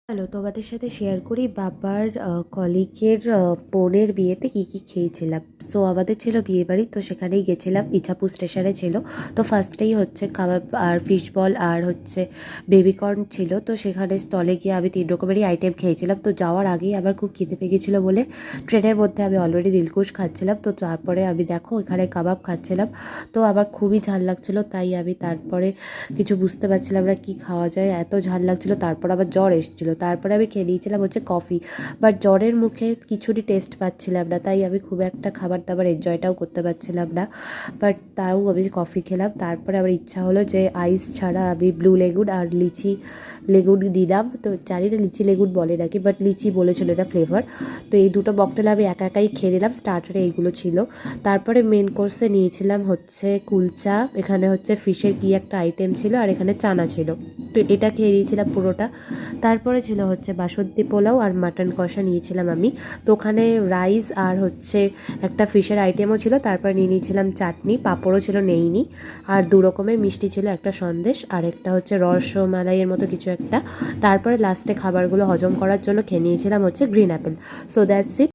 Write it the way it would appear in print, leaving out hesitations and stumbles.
Hello, তোমাদের সাথে share করি বাবার কলিগের বোনের বিয়েতে কী কী খেয়েছিলাম। সো আমাদের ছিল বিয়েবাড়ি, তো সেখানেই গেছিলাম, ইছাপুর স্টেশনে ছিল। তো ফার্স্টেই হচ্ছে কাবাব আর ফিশ বল আর হচ্ছে বেবিকর্ন ছিল। তো সেখানে স্টলে গিয়ে আমি 3 রকমেরই আইটেম খেয়েছিলাম। তো যাওয়ার আগেই আমার খুব খিদে পেয়ে গেছিলো বলে ট্রেনের মধ্যে আমি অলরেডি দিলকুশ খাচ্ছিলাম। তো তারপরে আমি দেখো এখানে কাবাব খাচ্ছিলাম। তো আমার খুবই ঝাল লাগছিলো, তাই আমি তারপরে কিছু বুঝতে পারছিলাম না কী খাওয়া যায়, এত ঝাল লাগছিলো। তারপর আবার জ্বর এসেছিলো, তারপরে আমি খেয়ে নিয়েছিলাম হচ্ছে কফি। বাট জ্বরের মুখে কিছুরই টেস্ট পাচ্ছিলাম না, তাই আমি খুব একটা খাবার দাবার এনজয়টাও করতে পারছিলাম না। বাট তাও আমি কফি খেলাম। তারপরে আমার ইচ্ছা হলো যে আইস ছাড়া আমি ব্লু লেগুন আর লিচি লেগুন দিলাম। তো জানি না লিচি লেগুন বলে নাকি, বাট লিচি বলেছিল এটা ফ্লেভার। তো এই দুটো মকটেল আমি একা একাই খেয়ে নিলাম। স্টার্টারে এইগুলো ছিল। তারপরে মেন কোর্সে নিয়েছিলাম হচ্ছে কুলচা, এখানে হচ্ছে ফিশের কি একটা আইটেম ছিল, আর এখানে চানা ছিল। তো এটা খেয়ে নিয়েছিলাম পুরোটা। তারপরে ছিল হচ্ছে বাসন্তী পোলাও আর মাটন কষা নিয়েছিলাম আমি। তো ওখানে রাইস আর হচ্ছে একটা ফিশের আইটেমও ছিল। তারপরে নিয়ে নিয়েছিলাম চাটনি, পাঁপড়ও ছিল নেইনি, আর 2 রকমের মিষ্টি ছিল, একটা সন্দেশ আর একটা হচ্ছে রসমালাইয়ের মতো কিছু একটা। তারপরে লাস্টে খাবারগুলো হজম করার জন্য খেয়ে নিয়েছিলাম হচ্ছে green Apple. So that's it.